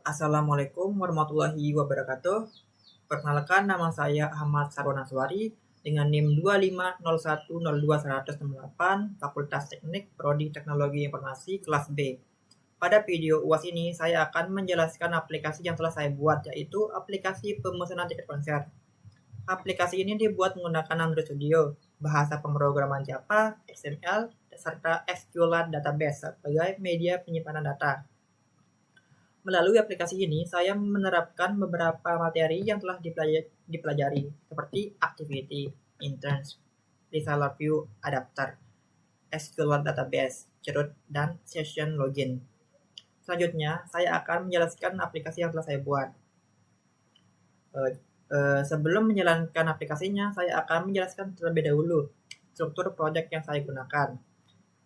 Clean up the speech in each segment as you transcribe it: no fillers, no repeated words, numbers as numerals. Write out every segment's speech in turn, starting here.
Assalamualaikum warahmatullahi wabarakatuh. Perkenalkan, nama saya Ahmad Sarwan Aswari dengan NIM 2501021068, Fakultas Teknik Prodi Teknologi Informasi kelas B. Pada video UAS ini saya akan menjelaskan aplikasi yang telah saya buat, yaitu aplikasi pemesanan tiket konser. Aplikasi ini dibuat menggunakan Android Studio, bahasa pemrograman Java, XML, serta SQLite Database sebagai media penyimpanan data. Melalui aplikasi ini, saya menerapkan beberapa materi yang telah dipelajari, seperti activity, interns, reseller view, adapter, SQL database, cerut, dan session login. Selanjutnya, saya akan menjelaskan aplikasi yang telah saya buat. Sebelum menjalankan aplikasinya, saya akan menjelaskan terlebih dahulu struktur project yang saya gunakan.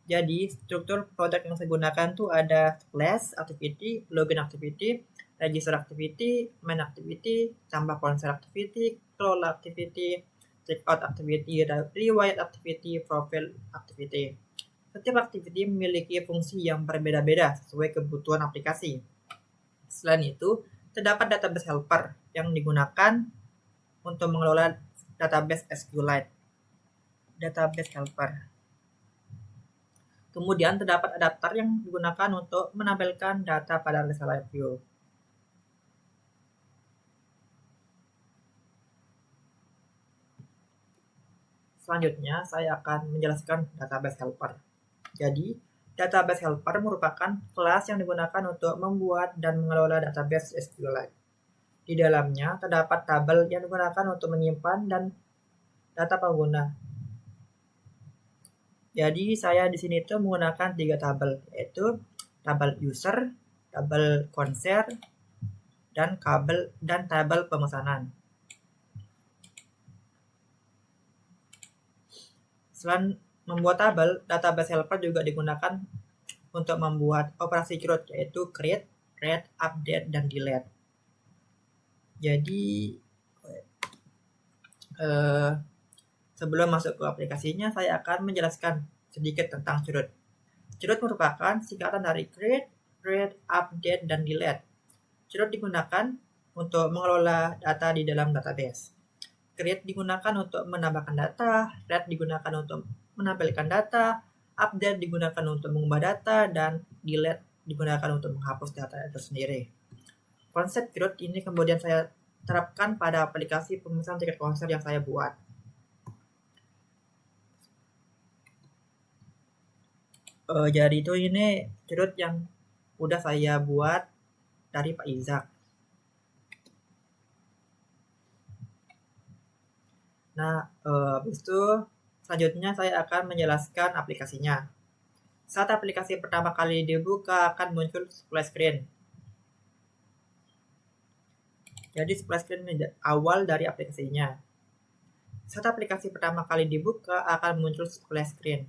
Jadi, struktur project yang saya gunakan tuh ada class activity, login activity, register activity, main activity, tambah konser activity, kelola activity, checkout activity, rewrite activity, profile activity. Setiap activity memiliki fungsi yang berbeda-beda sesuai kebutuhan aplikasi. Selain itu, terdapat database helper yang digunakan untuk mengelola database SQLite. Database helper. Kemudian terdapat adapter yang digunakan untuk menampilkan data pada reseller view. Selanjutnya, saya akan menjelaskan database helper. Jadi, database helper merupakan kelas yang digunakan untuk membuat dan mengelola database SQLite. Di dalamnya terdapat tabel yang digunakan untuk menyimpan dan data pengguna. Jadi saya di sini tuh menggunakan 3 tabel, yaitu tabel user, tabel konser, dan tabel pemesanan. Selain membuat tabel, database helper juga digunakan untuk membuat operasi cerut, yaitu create, read, update, dan delete. Jadi sebelum masuk ke aplikasinya, saya akan menjelaskan sedikit tentang cerut. Cerut merupakan singkatan dari create, read, update, dan delete. Cerut digunakan untuk mengelola data di dalam database. Create digunakan untuk menambahkan data, read digunakan untuk menampilkan data, update digunakan untuk mengubah data, dan delete digunakan untuk menghapus data itu sendiri. Konsep cerut ini kemudian saya terapkan pada aplikasi pemesanan tiket konser yang saya buat. Jadi itu ini cerut yang udah saya buat dari Pak Izak. Nah, habis itu selanjutnya saya akan menjelaskan aplikasinya. Saat aplikasi pertama kali dibuka akan muncul splash screen. Jadi splash screen awal dari aplikasinya. Saat aplikasi pertama kali dibuka akan muncul splash screen.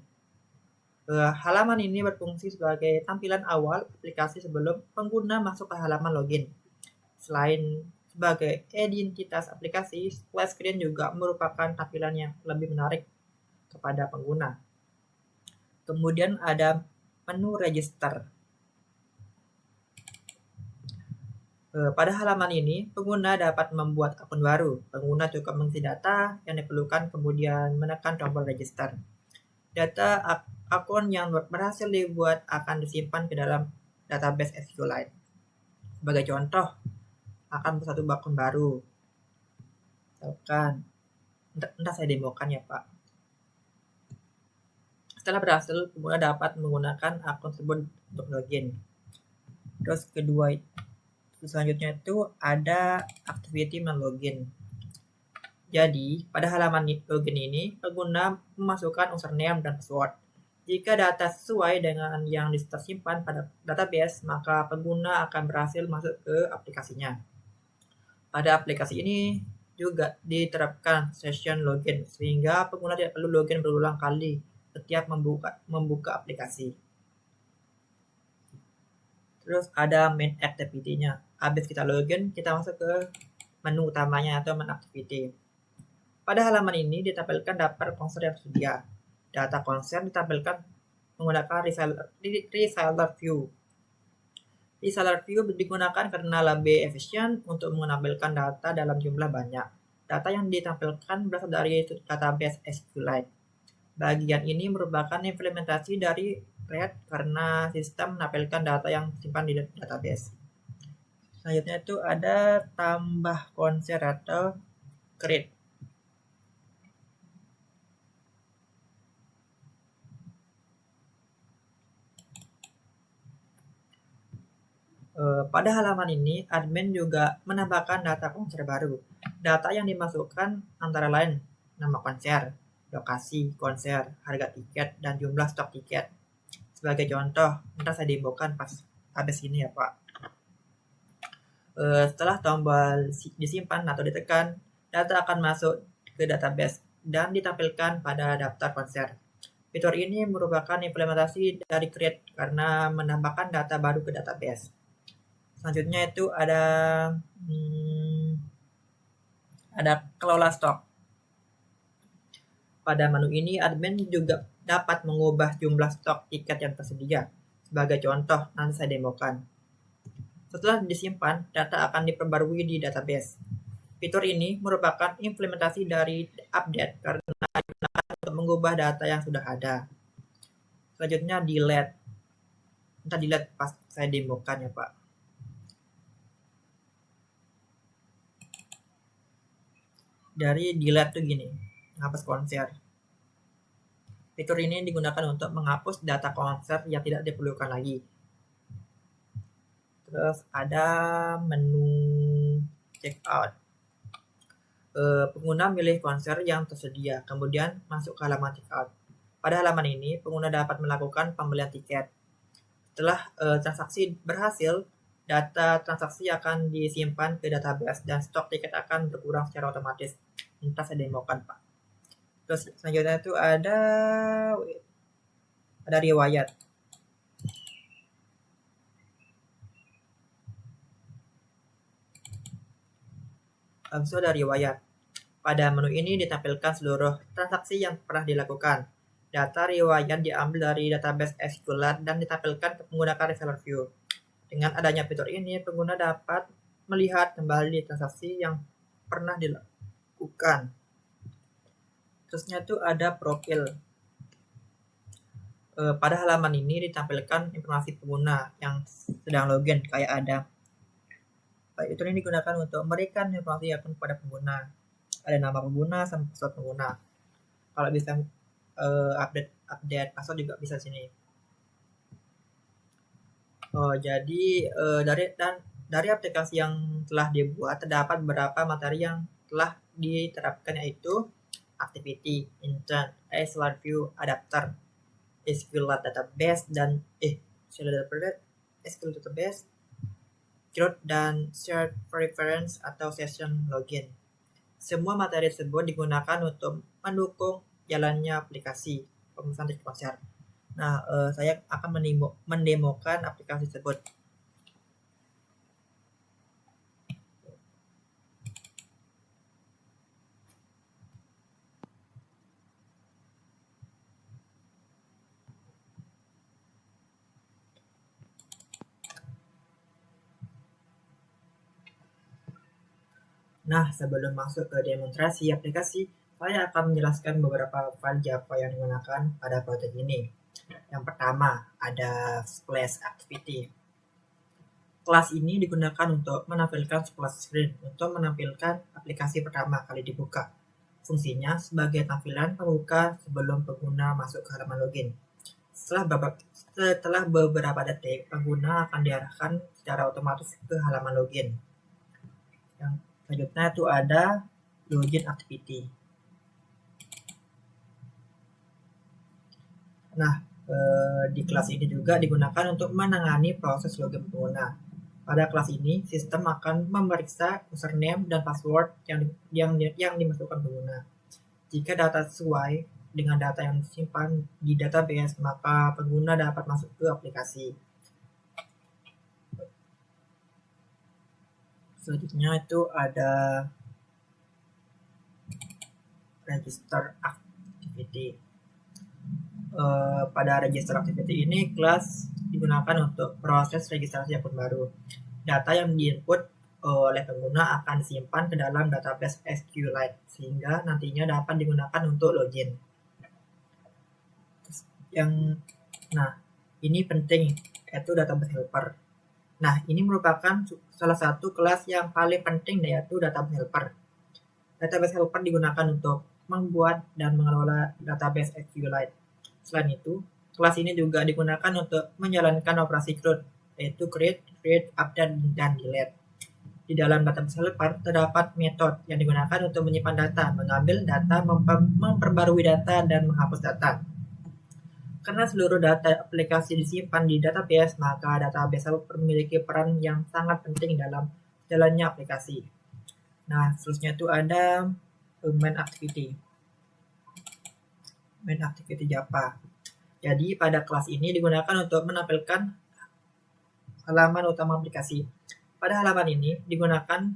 Halaman ini berfungsi sebagai tampilan awal aplikasi sebelum pengguna masuk ke halaman login. Selain sebagai identitas aplikasi, splash screen juga merupakan tampilan yang lebih menarik kepada pengguna. Kemudian ada menu register. Pada halaman ini, pengguna dapat membuat akun baru. Pengguna cukup mengisi data yang diperlukan, kemudian menekan tombol register. Data akun yang berhasil dibuat akan disimpan ke dalam database SQLite. Sebagai contoh, akan satu akun baru. Misalkan, entah saya demokan ya Pak. Setelah berhasil, pengguna dapat menggunakan akun tersebut untuk login. Terus selanjutnya itu ada activity login. Jadi, pada halaman login ini, pengguna memasukkan username dan password. Jika data sesuai dengan yang tersimpan pada database, maka pengguna akan berhasil masuk ke aplikasinya. Pada aplikasi ini juga diterapkan session login, sehingga pengguna tidak perlu login berulang kali setiap membuka aplikasi. Terus ada main activity-nya. Habis kita login, kita masuk ke menu utamanya atau main activity. Pada halaman ini ditampilkan daftar konser yang tersedia. Data konser ditampilkan menggunakan reseller view. Result view digunakan karena lebih efisien untuk menampilkan data dalam jumlah banyak. Data yang ditampilkan berasal dari database SQLite. Bagian ini merupakan implementasi dari RED karena sistem menampilkan data yang disimpan di database. Selanjutnya itu ada tambah konser atau create. Pada halaman ini, admin juga menambahkan data konser baru. Data yang dimasukkan antara lain nama konser, lokasi konser, harga tiket, dan jumlah stok tiket. Sebagai contoh, ntar saya demokan pas habis ini ya Pak. Setelah tombol disimpan atau ditekan, data akan masuk ke database dan ditampilkan pada daftar konser. Fitur ini merupakan implementasi dari Create karena menambahkan data baru ke database. Selanjutnya itu ada kelola stok. Pada menu ini, admin juga dapat mengubah jumlah stok tiket yang tersedia. Sebagai contoh, nanti saya demokan. Setelah disimpan, data akan diperbarui di database. Fitur ini merupakan implementasi dari update karena digunakan untuk mengubah data yang sudah ada. Selanjutnya delete. Nanti delete pas saya demokan ya Pak. Dari delete tuh gini, menghapus konser. Fitur ini digunakan untuk menghapus data konser yang tidak diperlukan lagi. Terus ada menu checkout. Pengguna milih konser yang tersedia, kemudian masuk ke halaman checkout. Pada halaman ini, pengguna dapat melakukan pembelian tiket. Setelah transaksi berhasil, data transaksi akan disimpan ke database dan stok tiket akan berkurang secara otomatis. Entah saya demokan Pak. Terus selanjutnya itu ada riwayat. Habis itu ada riwayat. Pada menu ini ditampilkan seluruh transaksi yang pernah dilakukan. Data riwayat diambil dari database SQLite dan ditampilkan menggunakan reseller view. Dengan adanya fitur ini, pengguna dapat melihat kembali transaksi yang pernah dilakukan. Terusnya itu ada profil. Pada halaman ini ditampilkan informasi pengguna yang sedang login, kayak ada. Fitur ini digunakan untuk memberikan informasi akun kepada pengguna. Ada nama pengguna sama password pengguna. Kalau bisa update password juga bisa sini. Jadi dari aplikasi yang telah dibuat terdapat beberapa materi yang telah diterapkan, yaitu activity, intent, SQL view, adapter, SQLite database dan SQL database, create dan shared preference atau session login. Semua materi tersebut digunakan untuk mendukung jalannya aplikasi pemesanan tiket konser. Nah, saya akan mendemokan aplikasi tersebut. Nah, sebelum masuk ke demonstrasi aplikasi, saya akan menjelaskan beberapa file Java yang digunakan pada project ini. Yang pertama, ada Splash Activity. Kelas ini digunakan untuk menampilkan splash screen untuk menampilkan aplikasi pertama kali dibuka. Fungsinya sebagai tampilan pembuka sebelum pengguna masuk ke halaman login. Setelah beberapa detik, pengguna akan diarahkan secara otomatis ke halaman login. Yang selanjutnya itu ada login activity. Nah, di kelas ini juga digunakan untuk menangani proses login pengguna. Pada kelas ini, sistem akan memeriksa username dan password yang dimasukkan pengguna. Jika data sesuai dengan data yang disimpan di database, maka pengguna dapat masuk ke aplikasi. Selanjutnya itu ada register activity. pada register activity ini kelas digunakan untuk proses registrasi akun baru. Data yang diinput oleh pengguna akan disimpan ke dalam database SQLite sehingga nantinya dapat digunakan untuk login. Nah, ini penting, yaitu database helper. Nah, ini merupakan salah satu kelas yang paling penting, yaitu database helper. Database helper digunakan untuk membuat dan mengelola database SQLite. Selain itu, kelas ini juga digunakan untuk menjalankan operasi CRUD, yaitu create, update, dan delete. Di dalam database helper terdapat metode yang digunakan untuk menyimpan data, mengambil data, memperbarui data, dan menghapus data. Karena seluruh data aplikasi disimpan di database, maka database helper memiliki peran yang sangat penting dalam jalannya aplikasi. Nah, seterusnya itu ada main activity Java. Jadi pada kelas ini digunakan untuk menampilkan halaman utama aplikasi. Pada halaman ini digunakan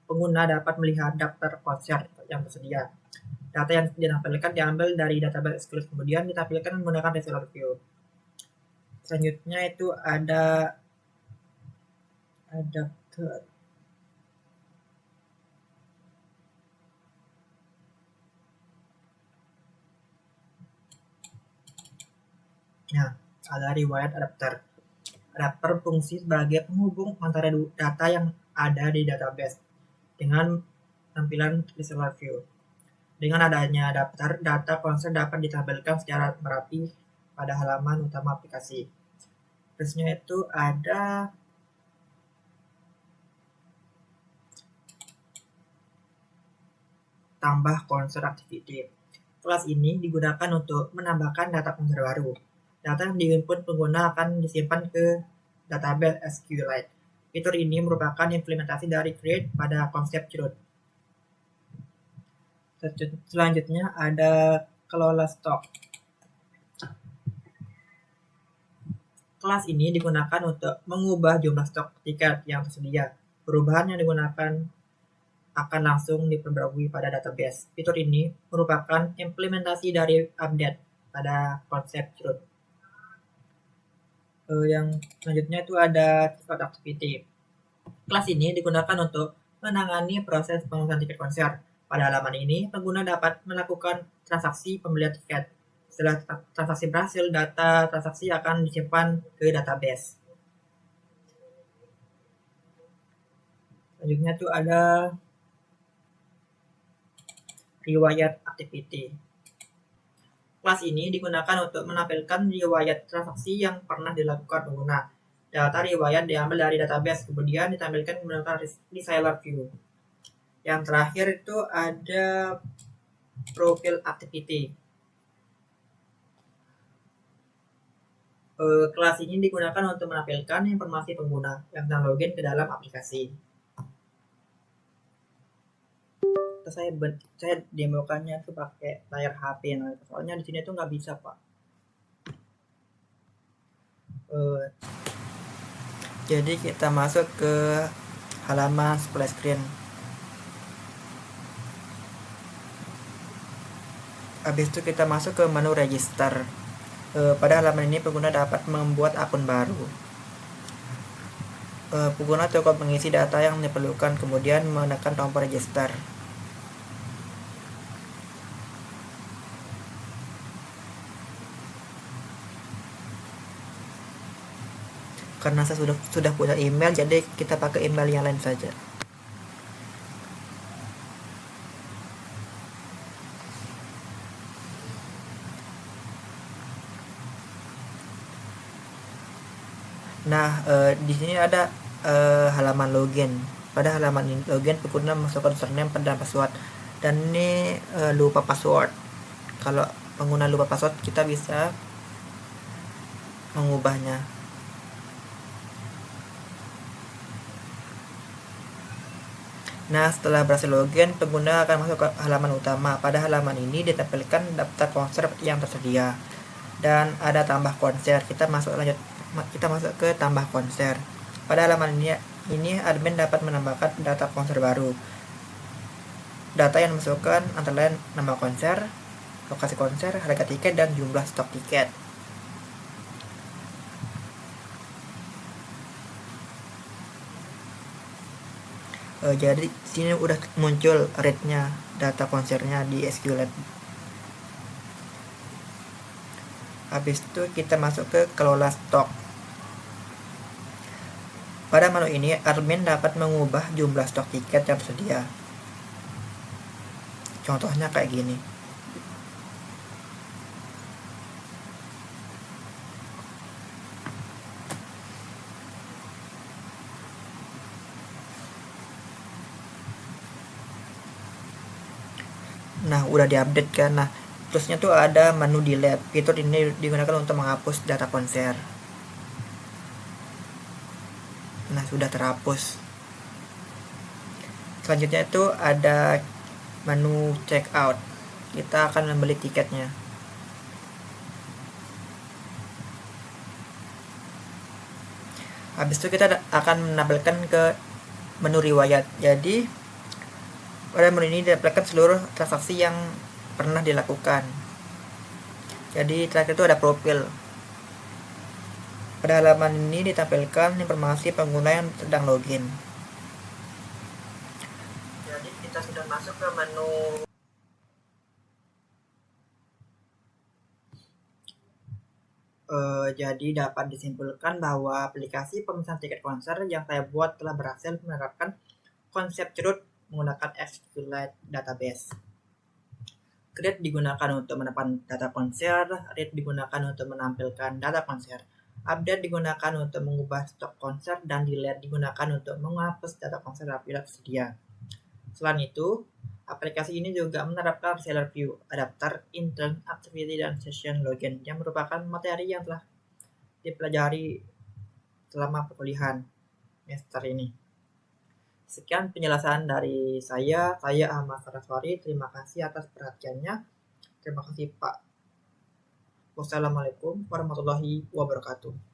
pengguna dapat melihat daftar konser yang tersedia. Data yang ditampilkan diambil dari database SQL, kemudian ditampilkan menggunakan Visual View. Selanjutnya itu ada adapter. Nah, ada riwayat adapter. Adapter berfungsi sebagai penghubung antara data yang ada di database dengan tampilan Visual View. Dengan adanya adapter, data konser dapat ditampilkan secara merapi pada halaman utama aplikasi. Terusnya itu ada tambah konser activity. Kelas ini digunakan untuk menambahkan data konser baru. Data yang diinput pengguna akan disimpan ke database SQLite. Fitur ini merupakan implementasi dari create pada konsep CRUD. Selanjutnya ada kelola stok. Kelas ini digunakan untuk mengubah jumlah stok tiket yang tersedia. Perubahan yang digunakan akan langsung diperbarui pada database. Fitur ini merupakan implementasi dari update pada konsep CRUD. Yang selanjutnya itu ada checkout activity. Kelas ini digunakan untuk menangani proses pemesanan tiket konser. Pada halaman ini, pengguna dapat melakukan transaksi pembelian tiket. Setelah transaksi berhasil, data transaksi akan disimpan ke database. Selanjutnya itu ada riwayat activity. Kelas ini digunakan untuk menampilkan riwayat transaksi yang pernah dilakukan pengguna. Data riwayat diambil dari database, kemudian ditampilkan menggunakan Visual View. Yang terakhir itu ada profile activity. Kelas ini digunakan untuk menampilkan informasi pengguna yang sedang login ke dalam aplikasi. Terus saya demokannya tuh pakai layar HP, soalnya di sini tuh nggak bisa, Pak. Jadi kita masuk ke halaman splash screen. Habis itu kita masuk ke menu register. Pada halaman ini pengguna dapat membuat akun baru. Pengguna cukup mengisi data yang diperlukan, kemudian menekan tombol register. Karena saya sudah punya email, jadi kita pakai email yang lain saja. Nah, di sini ada halaman login. Pada halaman ini login, pengguna masukkan username dan password. Dan ini lupa password. Kalau pengguna lupa password, kita bisa mengubahnya. Nah, setelah berhasil login, pengguna akan masuk ke halaman utama. Pada halaman ini ditampilkan daftar konser yang tersedia dan ada tambah konser. Kita masuk ke tambah konser. Pada halaman ini admin dapat menambahkan data konser baru. Data yang dimasukkan antara lain nama konser, lokasi konser, harga tiket, dan jumlah stok tiket. Jadi sini udah muncul rate-nya, data konsernya di SQLite. Habis itu kita masuk ke kelola stok. Pada menu ini, admin dapat mengubah jumlah stok tiket yang tersedia. Contohnya kayak gini. Nah, udah diupdate kan. Nah, terusnya tuh ada menu delete. Fitur ini digunakan untuk menghapus data konser. Nah, sudah terhapus. Selanjutnya itu ada menu checkout. Kita akan membeli tiketnya. Habis itu kita akan menampilkan ke menu riwayat. Jadi pada menu ini ditampilkan seluruh transaksi yang pernah dilakukan. Jadi terakhir itu ada profil. Pada halaman ini ditampilkan informasi pengguna yang sedang login. Jadi kita sudah masuk ke menu jadi dapat disimpulkan bahwa aplikasi pemesanan tiket konser yang saya buat telah berhasil menerapkan konsep cerut menggunakan SQLite database. Create digunakan untuk menemukan data konser, read digunakan untuk menampilkan data konser, update digunakan untuk mengubah stok konser, dan delete digunakan untuk menghapus data konser apabila tersedia. Selain itu, aplikasi ini juga menerapkan seller view, adapter, intern, activity, dan session login yang merupakan materi yang telah dipelajari selama perkuliahan semester ini. Sekian penjelasan dari saya Ahmad Saraswari. Terima kasih atas perhatiannya. Terima kasih Pak. Wassalamualaikum warahmatullahi wabarakatuh.